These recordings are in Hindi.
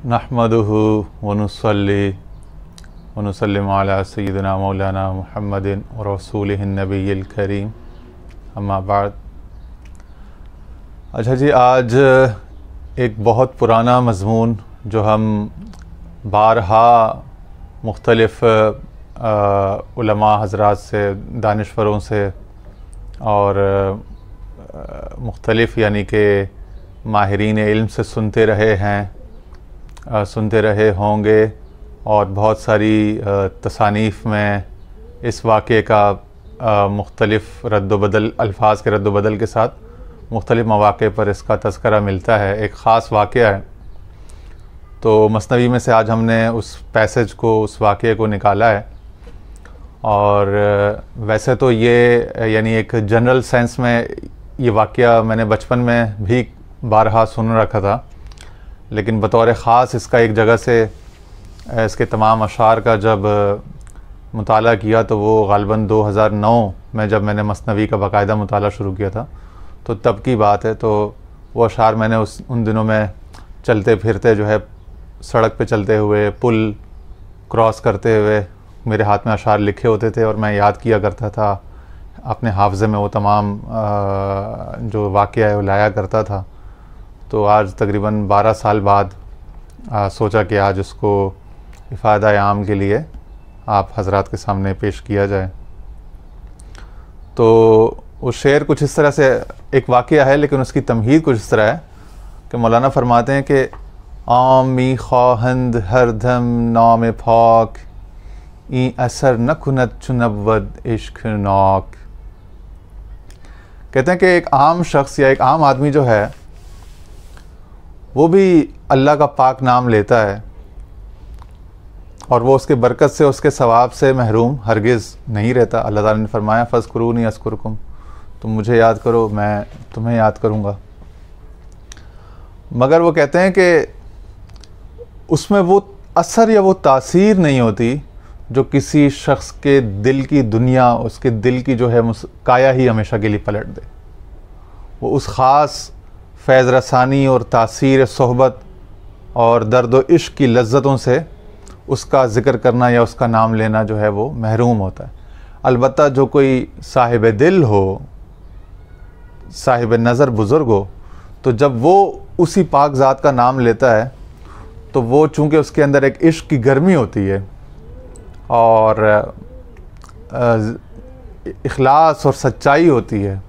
नहमदुहु व नुसल्ली व नुसल्लिमु अला सय्यिदिना मौलाना मुहम्मदिन व रसूलिहिन नबिय्यिल करीम, अम्मा बाद। अच्छा जी, आज एक बहुत पुराना मज़मून जो हम बारहा मुख्तलिफ़ उलमा हज़रात से, दानिश्वरों से और मुख्तलिफ़ यानी कि माहिरीन इल्म से सुनते रहे हैं, सुनते रहे होंगे और बहुत सारी तसानीफ़ में इस वाक़े का मुख्तलिफ़ रद्द-व-बदल, अल्फाज के रद्द-व-बदल के साथ मुख्तलिफ़ मौक़े पर इसका तज़किरा मिलता है। एक ख़ास वाक़या है, तो मसनवी में से आज हमने उस पैसेज को, उस वाक़े को निकाला है। और वैसे तो ये यानी एक जनरल सेंस में ये वाक़या मैंने बचपन में भी बारहा सुन रखा था, लेकिन बतौर ख़ास इसका एक जगह से इसके तमाम अशार का जब मुताला किया तो वो ग़ालिबन 2009 में जब मैंने मसनवी का बाकायदा मुताला शुरू किया था, तो तब की बात है। तो वो अशार मैंने उन दिनों में चलते फिरते जो है, सड़क पे चलते हुए, पुल क्रॉस करते हुए मेरे हाथ में अशार लिखे होते थे और मैं याद किया करता था, अपने हाफ़ज़े में वो तमाम जो वाक़या है वो लाया करता था। तो आज तकरीबन 12 साल बाद सोचा कि आज उसको इफ़ादा आम के लिए आप हज़रात के सामने पेश किया जाए। तो वो शेर कुछ इस तरह से, एक वाक़या है लेकिन उसकी तमहीद कुछ इस तरह है कि मौलाना फरमाते हैं कि आमी ख्वाहंद हरदम नाम पाक ई असर न कुनत चुनवद इश्क नाक। कहते हैं कि एक आम शख्स या एक आम आदमी जो है वो भी अल्लाह का पाक नाम लेता है और वो उसके बरकत से, उसके सवाब से महरूम हरगिज़ नहीं रहता। अल्लाह ताला ने फरमाया फ़ज़्कुरूनी अज़्कुरकुम, तुम मुझे याद करो मैं तुम्हें याद करूँगा। मगर वो कहते हैं कि उसमें वो असर या वो तासीर नहीं होती जो किसी शख्स के दिल की दुनिया, उसके दिल की जो है काया ही हमेशा के लिए पलट दे। वो उस ख़ास फैज़ रसानी और तासीर सोहबत और दर्द व इश्क की लज्जतों से उसका ज़िक्र करना या उसका नाम लेना जो है वो महरूम होता है। अलबत्ता जो कोई साहिब दिल हो, साहिब नज़र बुज़ुर्ग हो, तो जब वो उसी पाक ज़ात का नाम लेता है तो वो चूँकि उसके अंदर एक इश्क की गर्मी होती है और इखलास और सच्चाई होती है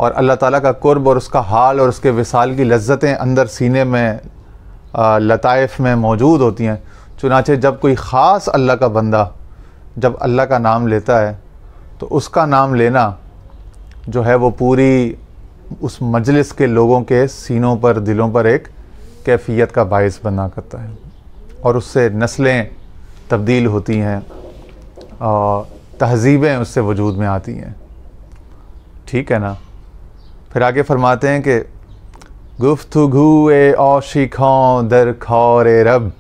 और अल्लाह ताला का कुर्ब और उसका हाल और उसके विसाल की लज्जतें अंदर सीने में लताइफ़ में मौजूद होती हैं। चुनाचे जब कोई ख़ास अल्लाह का बंदा जब अल्लाह का नाम लेता है तो उसका नाम लेना जो है वो पूरी उस मजलिस के लोगों के सीनों पर, दिलों पर एक कैफियत का बाइस बना करता है और उससे नस्लें तब्दील होती हैं और तहज़ीबें उससे वजूद में आती हैं। ठीक है ना। फिर आगे फरमाते हैं कि गुफ्तगू-ए आशिक़ां दर ख़ार रब,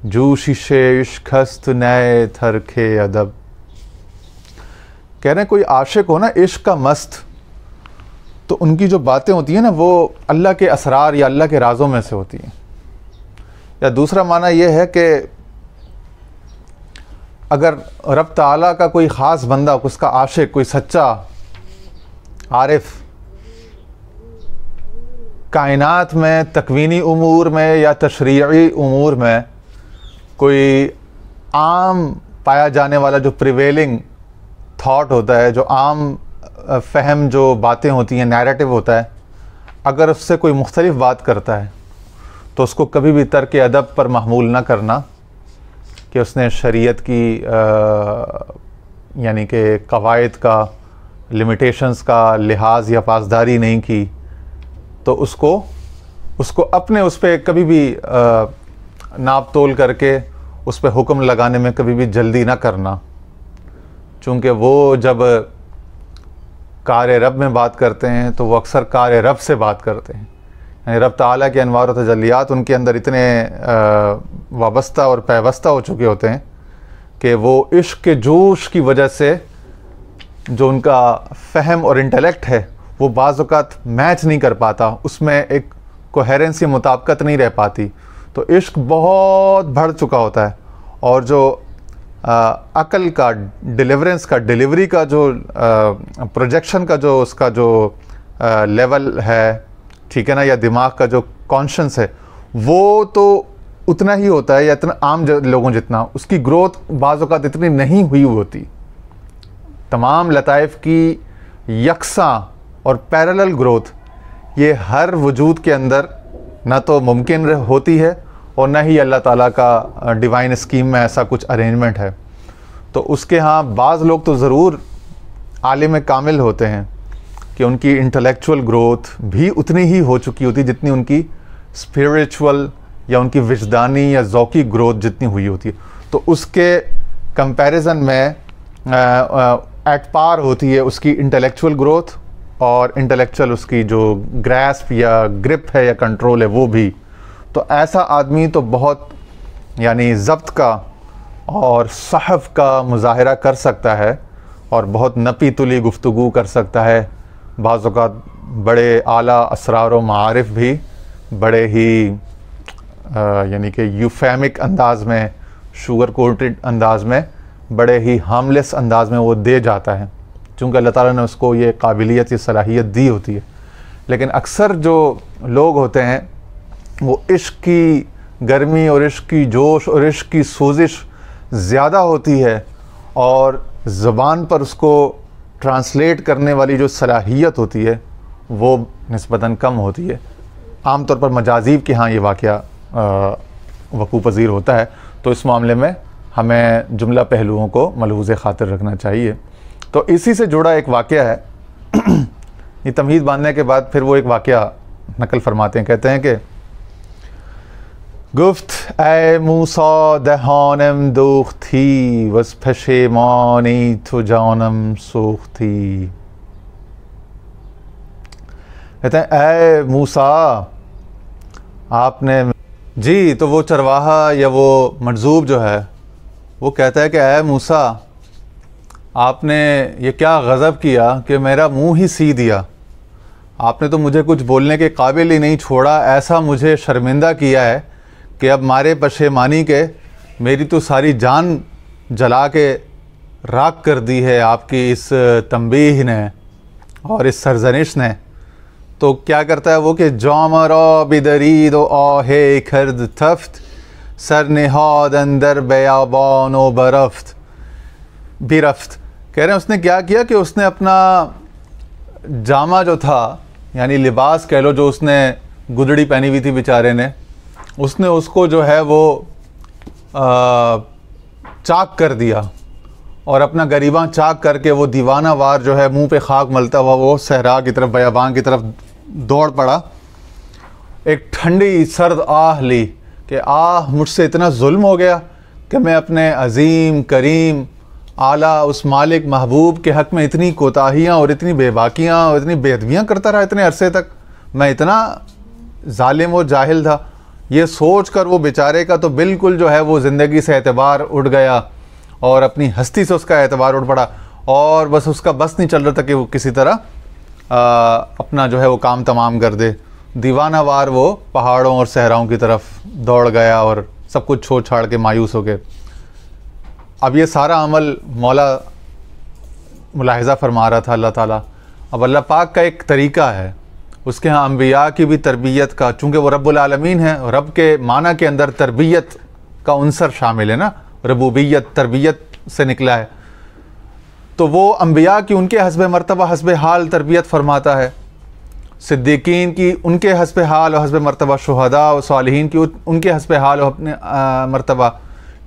जूशिश इश्क़ नए थरखे अदब। कह रहे हैं कोई आशिक हो ना, इश्क का मस्त, तो उनकी जो बातें होती हैं ना वो अल्लाह के असरार या अल्लाह के राज़ों में से होती हैं। या दूसरा माना यह है कि अगर रब ताला का कोई ख़ास बंदा, उसका आशिक, कोई सच्चा आरिफ कायनात में, तकवीनी उमूर में या तशरीई उमूर में कोई आम पाया जाने वाला जो प्रिवेलिंग थॉट होता है, जो आम फ़हम, जो बातें होती हैं, नैरेटिव होता है, अगर उससे कोई मुख्तलिफ़ बात करता है तो उसको कभी भी तर्क अदब पर महमूल ना करना कि उसने शरीयत की यानी कि कवायद का, लिमिटेशंस का लिहाज या पासदारी नहीं की, तो उसको अपने उस पर कभी भी नाप तोल करके उस पर हुक्म लगाने में कभी भी जल्दी ना करना। चूँकि वो जब कार रब में बात करते हैं तो वो अक्सर कार रब से बात करते हैं, यानी रब ताला के अनवार व तजल्लियात उनके अंदर इतने वाबस्ता और पैवस्ता हो चुके होते हैं कि वो इश्क के जोश की वजह से जो उनका फ़हम और इंटेलेक्ट है वो बाज़ औक़ात मैच नहीं कर पाता, उसमें एक कोहेरेंस या मुताबिकत नहीं रह पाती। तो इश्क बहुत बढ़ चुका होता है, और जो अकल का डिलीवरेंस का, डिलीवरी का जो प्रोजेक्शन का जो उसका जो लेवल है, ठीक है ना, या दिमाग का जो कॉन्शियस है, वो तो उतना ही होता है या इतना आम लोगों जितना, उसकी ग्रोथ बाज़ औक़ात इतनी नहीं हुई होती। तमाम लताइफ़ की यकसा और पैरेलल ग्रोथ ये हर वजूद के अंदर ना तो मुमकिन होती है और ना ही अल्लाह ताला का डिवाइन स्कीम में ऐसा कुछ अरेंजमेंट है। तो उसके यहाँ बाज़ लोग तो ज़रूर आलिम कामिल होते हैं कि उनकी इंटेलेक्चुअल ग्रोथ भी उतनी ही हो चुकी होती जितनी उनकी स्पिरिचुअल या उनकी विजदानी या ज़ौकी ग्रोथ जितनी हुई होती है। तो उसके कंपैरिजन में एट पार होती है उसकी इंटेलेक्चुअल ग्रोथ, और इंटेलेक्चुअल उसकी जो ग्रैस्प या ग्रिप है या कंट्रोल है वो भी। तो ऐसा आदमी तो बहुत यानी ज़ब्त का और सहफ़ का मुज़ाहिरा कर सकता है और बहुत नपी तुली गुफ्तगू कर सकता है। बाज़ औक़ात बड़े आला असरार व मारिफ भी बड़े ही यानी कि यूफेमिक अंदाज़ में, शुगर कोटेड अंदाज़ में, बड़े ही हार्मलेस अंदाज़ में वो दे जाता है, चूँकि अल्लाह ताला ने उसको ये काबिलियत, ये सलाहियत दी होती है। लेकिन अक्सर जो लोग होते हैं वो इश्क की गर्मी और इश्क की जोश और इश्क की सोजिश ज़्यादा होती है, और ज़बान पर उसको ट्रांसलेट करने वाली जो सलाहियत होती है वो निस्बतन कम होती है। आम तौर पर मजाजीब के यहाँ ये वाक़या वक़ू पज़ीर होता है। तो इस मामले में हमें जुमला पहलुओं को मलहूज़ ख़ातिर रखना चाहिए। तो इसी से जुड़ा एक वाक़या है। ये तमहीद बांधने के बाद फिर वो एक वाक़या नकल फरमाते हैं, कहते हैं कि गुफ्त ए मूसा दहानम दुख थी वस पशेमानी तो जानम सूख थी। कहते हैं ए मूसा आपने जी, तो वो चरवाहा या वो मजूब जो है वो कहता है कि ए मूसा आपने ये क्या गज़ब किया कि मेरा मुंह ही सी दिया, आपने तो मुझे कुछ बोलने के काबिल ही नहीं छोड़ा, ऐसा मुझे शर्मिंदा किया है कि अब मारे पशेमानी के मेरी तो सारी जान जला के राख कर दी है आपकी इस तंबीह ने और इस सरजनिश ने। तो क्या करता है वो कि जामरा बिदरीद आहे खर्द तफ्त सर निहाद अंदर बयाबान व बरफ्त बिरफ्त। कह रहे हैं उसने क्या किया कि उसने अपना जामा जो था, यानी लिबास कह लो, जो उसने गुदड़ी पहनी हुई थी बेचारे ने, उसने उसको जो है वो चाक कर दिया और अपना गरीबा चाक करके वो दीवाना वार जो है मुंह पे खाक मलता हुआ वो सहरा की तरफ, बयाबान की तरफ दौड़ पड़ा। एक ठंडी सर्द आह ली कि आह मुझसे इतना जुल्म हो गया कि मैं अपने अजीम करीम आला उस मालिक महबूब के हक़ में इतनी कोताहियाँ और इतनी बेबाकियाँ और इतनी बेअदबियाँ करता रहा इतने अरसे तक, मैं इतना जालिम और जाहिल था। ये सोच कर वो बेचारे का तो बिल्कुल जो है वो ज़िंदगी से एतबार उठ गया और अपनी हस्ती से उसका एतबार उठ पड़ा, और बस उसका बस नहीं चल रहा था कि वो किसी तरह अपना जो है वो काम तमाम कर दे। दीवाना वार वो पहाड़ों और सहराओं की तरफ दौड़ गया और सब कुछ छोड़ छाड़ के मायूस हो गए। अब ये सारा अमल मौला मुलाहिज़ा फरमा रहा था अल्लाह ताला। अब अल्लाह पाक का एक तरीका है, उसके यहाँ अम्बिया की भी तरबियत का, चूँकि वो रब्बुल आलमीन है, रब के माना के अंदर तरबियत का उनसर शामिल है ना, रबूबियत तरबियत से निकला है। तो वो अम्बिया की उनके हस्बे मर्तबा हस्बे हाल तरबियत फरमाता है, सिद्दीकीन की उनके हस्बे हाल और हस्बे मर्तबा, शुहदा और सालिहीन की उनके हस्बे हाल और अपने मर्तबा,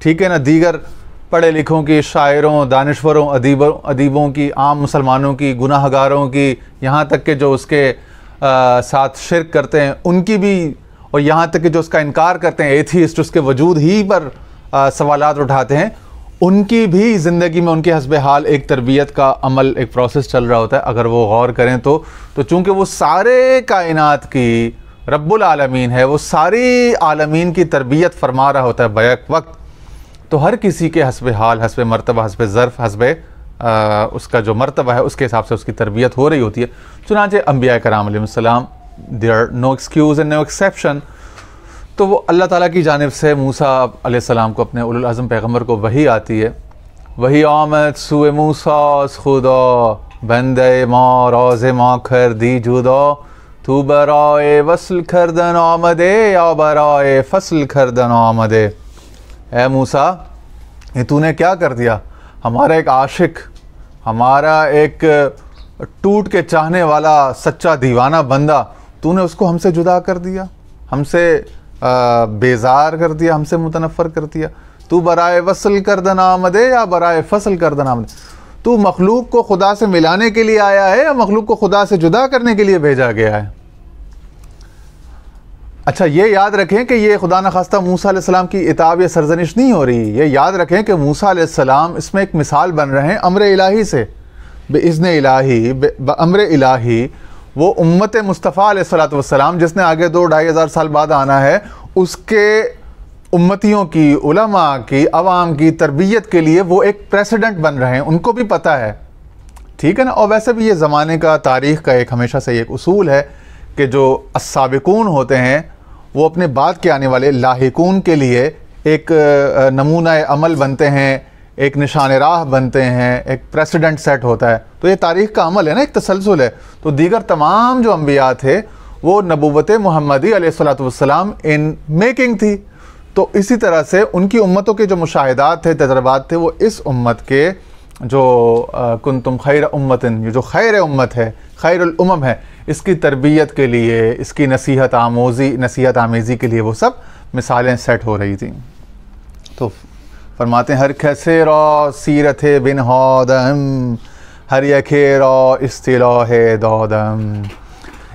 ठीक है ना, दीगर पढ़े लिखों की, शायरों, दानिश्वरों, अदीबों की, आम मुसलमानों की, गुनाहगारों की, यहाँ तक कि जो उसके साथ शिरक करते हैं उनकी भी, और यहाँ तक कि जो उसका इनकार करते हैं, एथीस्ट, उसके वजूद ही पर सवालात उठाते हैं, उनकी भी ज़िंदगी में उनके हस्बे हाल एक तरबियत का अमल, एक प्रोसेस चल रहा होता है। अगर वो गौर करें तो चूँकि वो सारे कायनात की रब्बुल आलमीन है, वो सारी आलमीन की तरबियत फरमा रहा होता है बैक वक्त, तो हर किसी के हस्बे हाल, हस्बे मर्तबा, हस्बे ज़र्फ़, हस्बे उसका जो मर्तबा है उसके हिसाब से उसकी तरबियत हो रही होती है। चुनांचे अंबिया कराम अलैहिस्सलाम, there are no excuse and no exception. तो वो अल्लाह ताला की जानिब से मूसा अलैहिस्सलाम को, अपने उलुल अज़म पैगम्बर को वही आती है। वही आमद सुए मूसा खुदा बंदे माँ रोज़े माँ खर दी जुदा तू बराए वसल खरदन आमदे या बराए फसल खरदन आमदे। ए मूसा, ये तूने क्या कर दिया? हमारा एक आशिक, हमारा एक टूट के चाहने वाला सच्चा दीवाना बंदा, तूने उसको हमसे जुदा कर दिया, हमसे बेजार कर दिया, हमसे मुतनफ़र कर दिया। तू बराए वसल करदन आमदे या बराए फसल करदन आमदे। तू मखलूक को खुदा से मिलाने के लिए आया है या मखलूक को खुदा से जुदा करने के लिए भेजा गया है? अच्छा, ये याद रखें कि ये खुदा न खास्ता मूसा अलैहिस्सलाम की इताब या सरजनिश नहीं हो रही। ये याद रखें कि मूसा अलैहिस्सलाम इसमें एक मिसाल बन रहे हैं अम्र इलाही से, बेइज़्न इलाही, अम्र इलाही। वो उम्मत मुस्तफ़ा अलैहिस्सलातु वस्सलाम जिसने आगे 2-2.5 हज़ार साल बाद आना है, उसके उम्मतियों की, उलमा की, अवाम की तरबियत के लिए वो एक प्रेसिडेंट बन रहे हैं। उनको भी पता है, ठीक है ना। और वैसे भी ये ज़माने का, तारीख़ का एक हमेशा से एक उसूल है कि जो अस्साबिकून होते हैं वो अपने बाद के आने वाले लाहिकून के लिए एक नमूना अमल बनते हैं, एक निशान राह बनते हैं, एक प्रेसिडेंट सेट होता है। तो ये तारीख़ का अमल है ना, एक तसलसल है। तो दीगर तमाम जो अम्बिया थे वो नबुव्वत मुहम्मदी अलैहिस्सलातु वस्सलाम इन मेकिंग थी। तो इसी तरह से उनकी उम्मतों के जो मुशाहिदात थे, तजर्बात थे, वो इस उम्मत के जो कुंतुम खैर उम्मतिन, ये जो खैर उम्मत है, खैरुल उमम है, इसकी तरबियत के लिए, इसकी नसीहत आमेज़ी के लिए वो सब मिसालें सेट हो रही थी। तो फरमाते हैं हर खसे रो सीरत बिन हौदम हर यखे रो इस्तिलाह दौदम।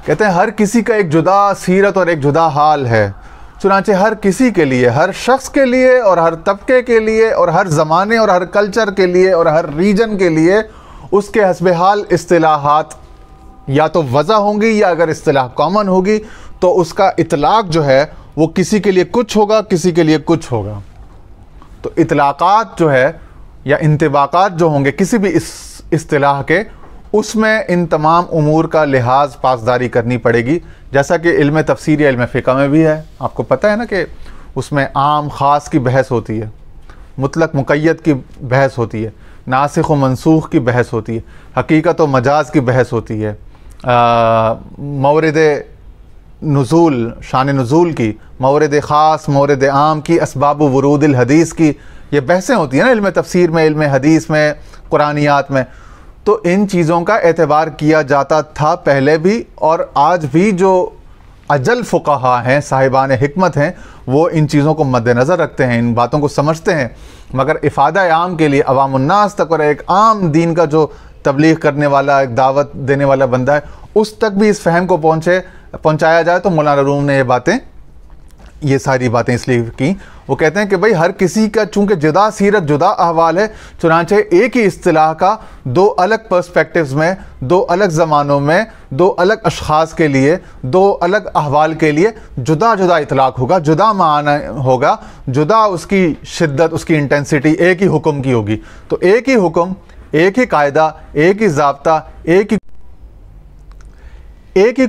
कहते हैं हर किसी का एक जुदा सीरत और एक जुदा हाल है। चुनांचे हर किसी के लिए, हर शख्स के लिए और हर तबके के लिए और हर ज़माने और हर कल्चर के लिए और हर रीजन के लिए उसके हस्बे हाल इस्तिलाहात या तो वज़ा होंगी, या अगर इस्तिलाह कॉमन होगी तो उसका इतलाक़ जो है वो किसी के लिए कुछ होगा, किसी के लिए कुछ होगा। तो इतलाक़ात जो है या इंतबाक़ात जो होंगे किसी भी इस इस्तिलाह के, उसमें इन तमाम उमूर का लिहाज पासदारी करनी पड़ेगी। जैसा कि इल्म तफसीर या इल्म फ़िक़्ह में भी है, आपको पता है ना कि उसमें आम ख़ास की बहस होती है, मुतलक मुक़य्यद की बहस होती है, नासिख़ व मनसूख़ की बहस होती है, हकीकत व मजाज की बहस होती है, मौरिद नुज़ूल, शान नुज़ूल की, मौरिद ख़ास, मौरिद आम की, असबाब वुरूदिल हदीस की, ये बहसें होती हैं ना इल्म तफसीर में, इल्म हदीस में, कुरानियात में। तो इन चीज़ों का एतबार किया जाता था पहले भी, और आज भी जो अजल फ़ुक़हा हैं, साहिबान हिकमत हैं, वो इन चीज़ों को मद्देनज़र रखते हैं, इन बातों को समझते हैं। मगर इफ़ादा आम के लिए, अवामुन्नास तक और एक आम दीन का जो तबलीग करने वाला, एक दावत देने वाला बंदा है, उस तक भी इस फ़हम को पहुँचाया जाए। तो मौलाना रूम ने ये सारी बातें इसलिए की। वो कहते हैं कि भाई हर किसी का चूँकि जुदा सीरत, जुदा अहवाल है, चुनांचे एक ही इस्तिलाह का दो अलग पर्सपेक्टिव्स में, दो अलग ज़मानों में, दो अलग अशख़ास के लिए, दो अलग अहवाल के लिए जुदा जुदा इतलाक़ होगा, जुदा माना होगा, जुदा उसकी शिद्दत, उसकी इंटेंसिटी एक ही हुक्म की होगी। तो एक ही हुक्म, एक ही कायदा, एक ही ज़ाब्ता, एक ही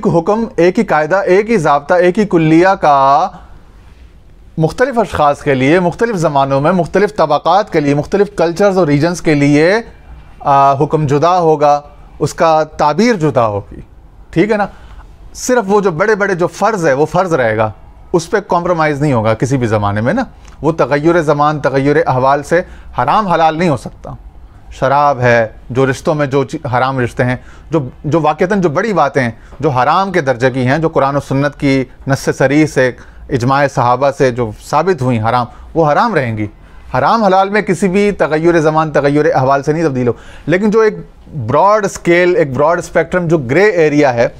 हुक्म, एक ही कायदा, एक ही ज़ाब्ता, एक ही कुल्लिया का मुख्तलिफ़ अशख़ास के लिए, मुख्तलिफ़ ज़मानों में, मुख्तलिफ़ तबक़ात के लिए, मुख्तलिफ़ कल्चर्स और रीजन्स के लिए हुक्म जुदा होगा, उसका ताबीर जुदा होगी, ठीक है ना। सिर्फ वो जो बड़े बड़े जो फ़र्ज़ है वो फ़र्ज़ रहेगा, उस पर कॉम्प्रोमाइज़ नहीं होगा किसी भी ज़माने में ना। वो तग़य्युर ज़मान, तग़य्युर अहवाल से हराम हलाल नहीं हो सकता। शराब है, जो रिश्तों में जो हराम रिश्ते हैं, जो वाक़तन जो बड़ी बातें हैं, जो हराम के दर्जे की हैं, जो कुरान और सुन्नत की नस्स सरीह से, इजमाए सहाबा से जो साबित हुई हराम, वो हराम रहेंगी। हराम हलाल में किसी भी तग़य्युर ज़मान, तग़य्युर अहवाल से नहीं तब्दील हो। लेकिन जो एक ब्रॉड स्केल, एक ब्रॉड स्पेक्ट्रम, जो ग्रे एरिया है,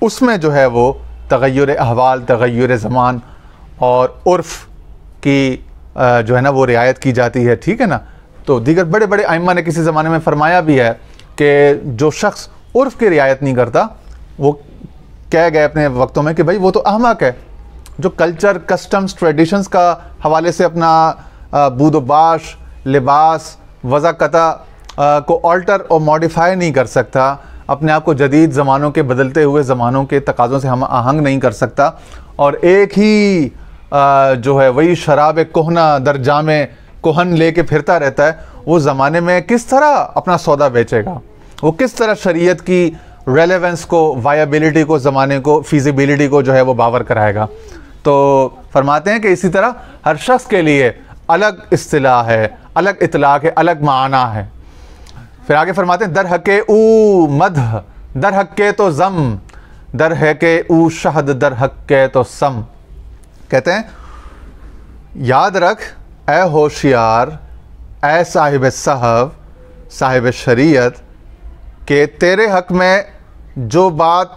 उसमें जो है वो तग़य्युर अहवाल, तग़य्युर ज़मान और उर्फ़ की जो है ना वो रियायत की जाती है, ठीक है ना। तो दीगर बड़े बड़े आइम्मा ने किसी ज़माने में फ़रमाया भी है कि जो शख्स उर्फ़ की रियायत नहीं करता, वो कह गए अपने वक्तों में कि भाई वो तो अहमक है, जो कल्चर, कस्टम्स, ट्रेडिशंस का हवाले से अपना बूदोबाश, लिबास, वज़ाक़ता को अल्टर और मॉडिफाई नहीं कर सकता, अपने आप को जदीद ज़मानों के, बदलते हुए ज़मानों के तकाज़ों से हम आहंग नहीं कर सकता, और एक ही जो है वही शराब कोहना दर जामे कोहन लेके फिरता रहता है, वो ज़माने में किस तरह अपना सौदा बेचेगा? वो किस तरह शरीयत की रेलेवेंस को, वायबिलिटी को, ज़माने को, फिजिबिलिटी को जो है वो बावर कराएगा? तो फरमाते हैं कि इसी तरह हर शख्स के लिए अलग इस्तिलाह है, अलग इतलाक़ है, अलग माना है। फिर आगे फरमाते हैं दर हक़े ऊ मदह, दर हक़े तो ज़म, दर हक़े ऊ शहद, दर हक़े तो सम। कहते हैं याद रख ए होशियार, ए साहिब सहव, साहिब शरीयत, कि तेरे हक़ में जो बात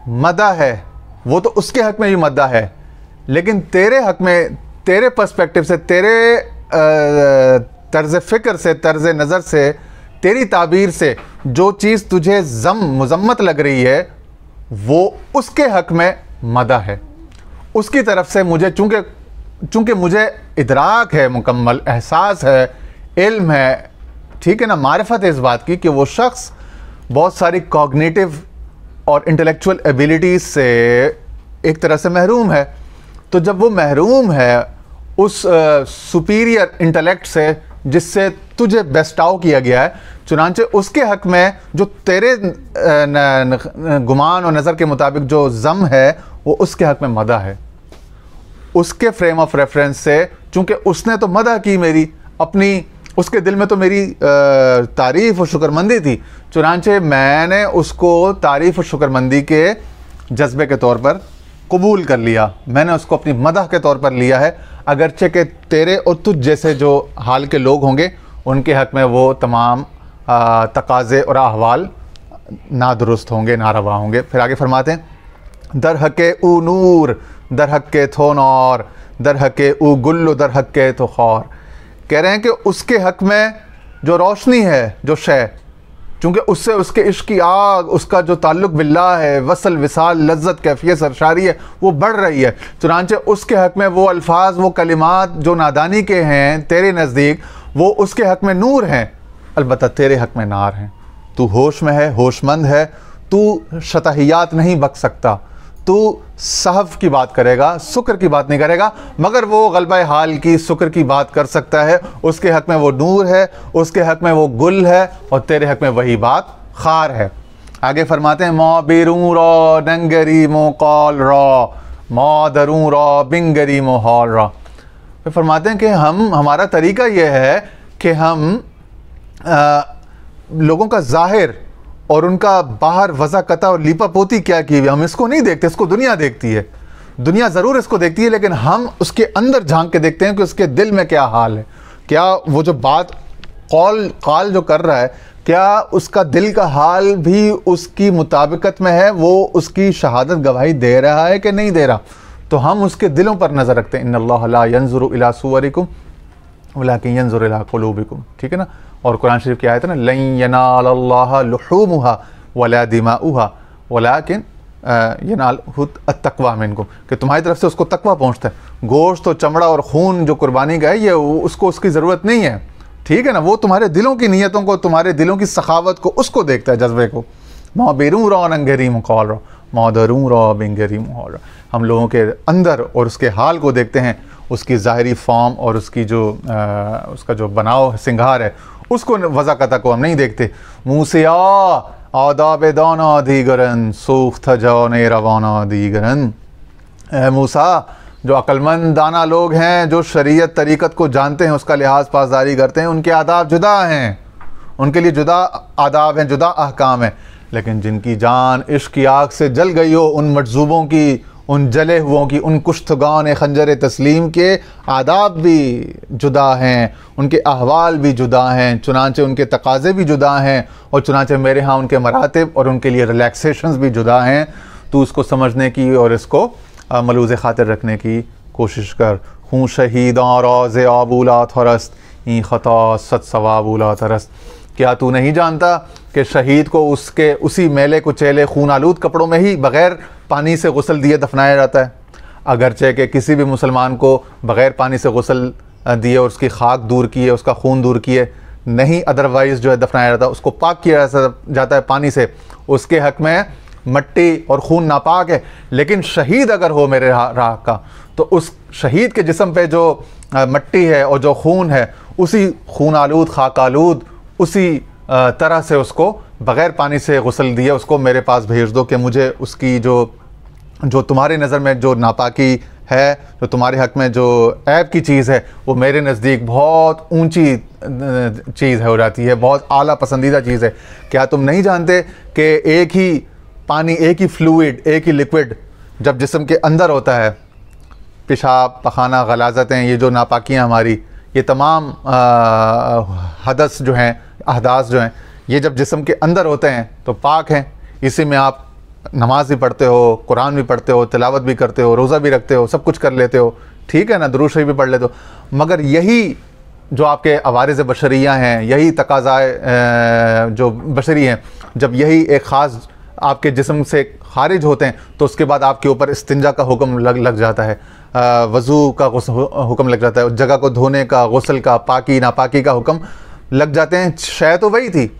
मदा है वो तो उसके हक़ में भी मदा है, लेकिन तेरे हक़ में, तेरे पर्सपेक्टिव से, तेरे तर्ज़ फ़िक्र से, तर्ज़ नज़र से, तेरी ताबीर से जो चीज़ तुझे मुज़म्मत लग रही है वो उसके हक़ में मदा है। उसकी तरफ से मुझे चूँकि मुझे इदराक है, मुकम्मल एहसास है, इल्म है, ठीक है ना, मारिफत है इस बात की कि वो शख्स बहुत सारी कॉग्निटिव और इंटेलेक्चुअल एबिलिटीज़ से एक तरह से महरूम है। तो जब वो महरूम है उस सुपीरियर इंटेलेक्ट से जिससे तुझे बेस्टाव किया गया है, चुनांचे उसके हक़ में जो तेरे गुमान और नज़र के मुताबिक जो ज़म है वो उसके हक़ में मदा है। उसके फ्रेम ऑफ रेफरेंस से, चूँकि उसने तो मदा की मेरी, अपनी उसके दिल में तो मेरी तारीफ़ और शुक्रमंदी थी, चुनांचे मैंने उसको तारीफ़ और शुक्रमंदी के जज्बे के तौर पर कबूल कर लिया, मैंने उसको अपनी मदह के तौर पर लिया है। अगरचे के तेरे और तुझ जैसे जो हाल के लोग होंगे उनके हक़ में वो तमाम तकाज़े और अहवाल नादुरुस्त होंगे, नारवा होंगे। फिर आगे फरमाते हैं दर हक़े ऊ नूर, दर हक़े थो नौर, दर हक़े ऊ गुल्लो, दर हक़े तो खौर। कह रहे हैं कि उसके हक़ में जो रोशनी है, जो शय, चूँकि उससे उसके इश्क की आग, उसका जो ताल्लुक़ बिल्लाह है, वसल, विसाल, लज्जत, कैफियत, सरशारी है, वो बढ़ रही है। चुनांचे उसके हक़ में वो अल्फाज, वो कलिमात जो नादानी के हैं तेरे नज़दीक, वो उसके हक़ में नूर हैं, अलबत्ता तेरे हक़ में नार हैं। तू होश में है, होशमंद है, तू शतहियात नहीं बक सकता, तू सहफ की बात करेगा, शुक्र की बात नहीं करेगा, मगर वो गलबा हाल की शुक्र की बात कर सकता है। उसके हक़ में वो नूर है, उसके हक़ में वो गुल है, और तेरे हक़ में वही बात खार है। आगे फरमाते हैं मौ बेरू रो नंगरी मो कौल रो, मौ दरू रो बिंगरी मो हौल रो। फिर फरमाते हैं कि हमारा तरीका ये है कि हम लोगों का ज़ाहिर और उनका बाहर वज़ा कता और लीपा पोती क्या की हुई, हम इसको नहीं देखते, इसको दुनिया देखती है। दुनिया ज़रूर इसको देखती है, लेकिन हम उसके अंदर झांक के देखते हैं कि उसके दिल में क्या हाल है, क्या वो जो बात कॉल जो कर रहा है, क्या उसका दिल का हाल भी उसकी मुताबिकत में है, वो उसकी शहादत गवाही दे रहा है कि नहीं दे रहा। तो हम उसके दिलों पर नज़र रखते हैं। इन्नल्लाह ला यंजुरु इला सुवरिकुम वलाकिन यंजुरु इला कुलूबिकुम, ठीक है ना। और कुरान शरीफ की आयत है ना, लन यनालल्लाह लुहूमुहा वला दिमाउहा वलाकिन यनालहु अत्तक़वा मिनकुम, कि तुम्हारी तरफ से उसको तकवा पहुँचता है। गोश्त और चमड़ा और खून जो कुर्बानी का है, ये उसको उसकी ज़रूरत नहीं है, ठीक है ना। वो तुम्हारे दिलों की नीयतों को, तुम्हारे दिलों की सखावत को, उसको देखता है, जज्बे को। मौ बेरू रो नंगरी मुकौल रो, मौ दरू रो बिंगरी मुहौल रो। हम लोगों के अंदर और उसके हाल को देखते हैं, उसकी ज़ाहिरी फॉर्म और उसकी जो उसका जो बनाव सिंगार है, उसको वज़ा कता को हम नहीं देखते। मूसिया आदाब दाना दीगरन सूख्त जाने रवाना दीगरन। मूसा, जो अक्लमंद दाना लोग हैं, जो शरीयत तरीक़त को जानते हैं, उसका लिहाज पासदारी करते हैं, उनके आदाब जुदा हैं, उनके लिए जुदा आदाब हैं, जुदा अहकाम हैं। लेकिन जिनकी जान इश्क की आग से जल गई हो, उन मजजूबों की, उन जले हुओं की, उन कुश्तगान खंजर तस्लीम के आदाब भी जुदा हैं, उनके अहवाल भी जुदा हैं, चुनांचे उनके तकाज़े भी जुदा हैं, और चुनांचे मेरे यहाँ उनके मरातिब और उनके लिए रिलैक्सेशंस भी जुदा हैं। तो उसको समझने की और इसको मलूज़ ख़ातिर रखने की कोशिश कर। हूँ शहीदां रोज़ आबूला थरस्त ई ख़ता सत सवाबूला तरस्त। क्या तू नहीं जानता कि शहीद को उसके उसी मैले कुचेले खून आलूद कपड़ों में ही बग़ैर पानी से गुस्ल दिए दफनाया जाता है। अगरचे कि किसी भी मुसलमान को बग़ैर पानी से गुस्ल दिए और उसकी खाक दूर किए, उसका खून दूर किए नहीं अदरवाइज़ जो है दफनाया जाता है, उसको पाक किया जाता है पानी से। उसके हक़ में मट्टी और खून नापाक है, लेकिन शहीद अगर हो मेरे राह का तो उस शहीद के जिस्म पे जो मट्टी है और जो खून है, उसी खून आलूद खाक आलूद उसी तरह से उसको बग़ैर पानी से गुस्ल दिए उसको मेरे पास भेज दो कि मुझे उसकी जो तुम्हारी नज़र में जो नापाकी है, जो तुम्हारे हक़ में जो ऐब की चीज़ है, वो मेरे नज़दीक बहुत ऊंची चीज़ है, हो जाती है, बहुत आला पसंदीदा चीज़ है। क्या तुम नहीं जानते कि एक ही पानी, एक ही फ्लूइड, एक ही लिक्विड जब जिस्म के अंदर होता है, पेशाब, पखाना, गलाज़तें, ये जो नापाकियाँ हमारी, ये तमाम हदस जो हैं, अहदास जो हैं, ये जब जिस्म के अंदर होते हैं तो पाक हैं। इसी में आप नमाज भी पढ़ते हो, कुरान भी पढ़ते हो, तिलावत भी करते हो, रोज़ा भी रखते हो, सब कुछ कर लेते हो, ठीक है ना, दुरूद शरीफ भी पढ़ लेते हो। मगर यही जो आपके अवारिज़ बशरिया हैं, यही तकाज़ाए जो बशरी हैं, जब यही एक ख़ास आपके जिस्म से खारिज होते हैं तो उसके बाद आपके ऊपर इस्तिंजा का हुक्म लग जाता है, वज़ू का हुक्म लग जाता है, जगह को धोने का, गुस्ल का, पाकी नापाकी का हुक्म लग जाते हैं। शय तो वही थी,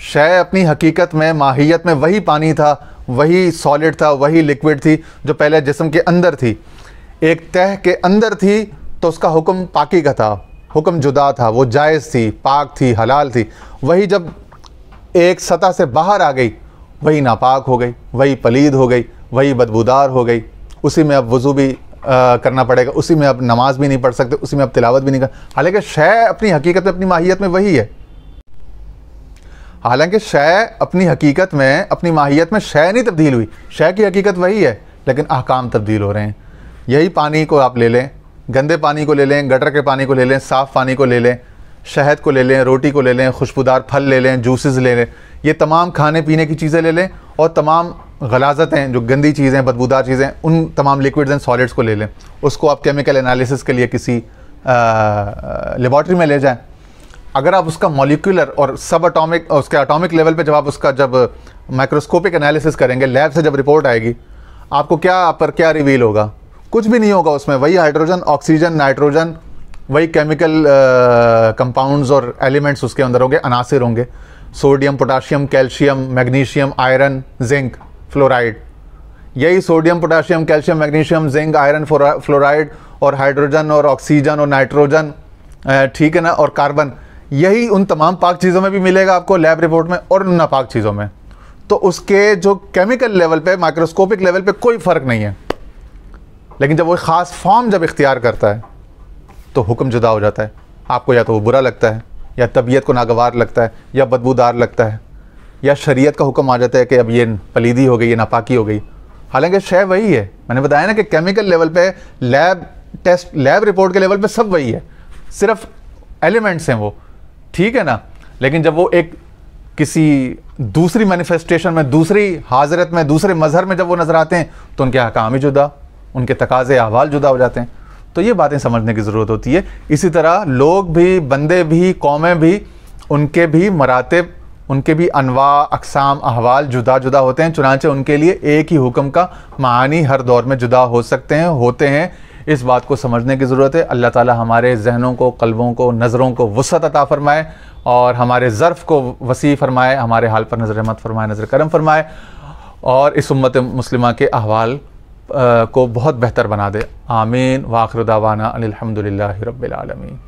शय अपनी हकीकत में, माहियत में वही पानी था, वही सॉलिड था, वही लिक्विड थी जो पहले जिस्म के अंदर थी, एक तह के अंदर थी, तो उसका हुक्म पाकी का था, हुक्म जुदा था, वो जायज़ थी, पाक थी, हलाल थी। वही जब एक सतह से बाहर आ गई, वही नापाक हो गई, वही पलीद हो गई, वही बदबूदार हो गई। उसी में अब वज़ू भी करना पड़ेगा, उसी में अब नमाज भी नहीं पढ़ सकते, उसी में अब तिलावत भी नहीं कर। हालांकि शय अपनी हकीकत में, अपनी माहियत में वही है। हालांकि शय अपनी हकीकत में, अपनी माहियत में शय नहीं तब्दील हुई, शय की हकीकत वही है, लेकिन अहकाम तब्दील हो रहे हैं। यही पानी को आप ले लें, गंदे पानी को ले लें, गटर के पानी को ले लें, साफ़ पानी को ले लें, शहद को ले लें, रोटी को ले लें, खुशबूदार फल ले लें, जूसेस ले लें, ये तमाम खाने पीने की चीज़ें ले लें, और तमाम गलाज़तें, जो गंदी चीज़ें, बदबूदार चीज़ें, उन तमाम लिक्विड्स एंड सॉलिड्स को ले लें। उसको आप केमिकल एनालिसिस के लिए किसी लेबॉर्ट्री में ले जाएं। अगर आप उसका मॉलिक्यूलर और सब एटॉमिक, उसके एटॉमिक लेवल पे जब माइक्रोस्कोपिक एनालिसिस करेंगे, लैब से जब रिपोर्ट आएगी, आपको क्या रिवील होगा? कुछ भी नहीं होगा उसमें। वही हाइड्रोजन, ऑक्सीजन, नाइट्रोजन, वही केमिकल कंपाउंड्स और एलिमेंट्स उसके अंदर होंगे, अनासिर होंगे, sodium, potassium, calcium, magnesium, iron, zinc, fluoride. यही sodium, potassium, calcium, magnesium, zinc, iron, fluoride और हाइड्रोजन और ऑक्सीजन और नाइट्रोजन, ठीक है ना, और कार्बन, यही उन तमाम पाक चीज़ों में भी मिलेगा आपको लैब रिपोर्ट में, और उन नापाक चीज़ों में। तो उसके जो केमिकल लेवल पे, माइक्रोस्कोपिक लेवल पे कोई फ़र्क नहीं है, लेकिन जब वो ख़ास फॉर्म जब इख्तियार करता है तो हुक्म जुदा हो जाता है। आपको या तो वो बुरा लगता है, या तबीयत को नागवार लगता है, या बदबूदार लगता है, या शरीयत का हुक्म आ जाता है कि अब ये पलीदी हो गई, ये नापाकी हो गई। हालांकि शय वही है। मैंने बताया ना कि केमिकल लेवल पे, लैब टेस्ट, लैब रिपोर्ट के लेवल पे सब वही है, सिर्फ एलिमेंट्स हैं वो, ठीक है ना। लेकिन जब वो एक किसी दूसरी मैनिफेस्टेशन में, दूसरी हाजरत में, दूसरे मजहर में जब वो नज़र आते हैं तो उनके अहकाम ही जुदा, उनके तकाज़े अहवाल जुदा हो जाते हैं। तो ये बातें समझने की ज़रूरत होती है। इसी तरह लोग भी, बंदे भी, कौमें भी, उनके भी मरातिब, उनके भी अनवा, अक़साम, अहवाल जुदा जुदा होते हैं। चुनांचे उनके लिए एक ही हुक्म का मानी हर दौर में जुदा हो सकते हैं, होते हैं। इस बात को समझने की ज़रूरत है। अल्लाह ताला हमारे जहनों को, क़ल्बों को, नज़रों को वुसअत अता फ़रमाए और हमारे ज़र्फ़ को वसी फ़रमाए, हमारे हाल पर नज़र रहमत फ़रमाए, नज़र करम फ़रमाए, और इस उम्मत मुस्लिमा के अहवाल को बहुत बेहतर बना दे। आमीन। व आखिर दावाना अनिल हम्दुलिल्लाहि रब्बिल आलमीन।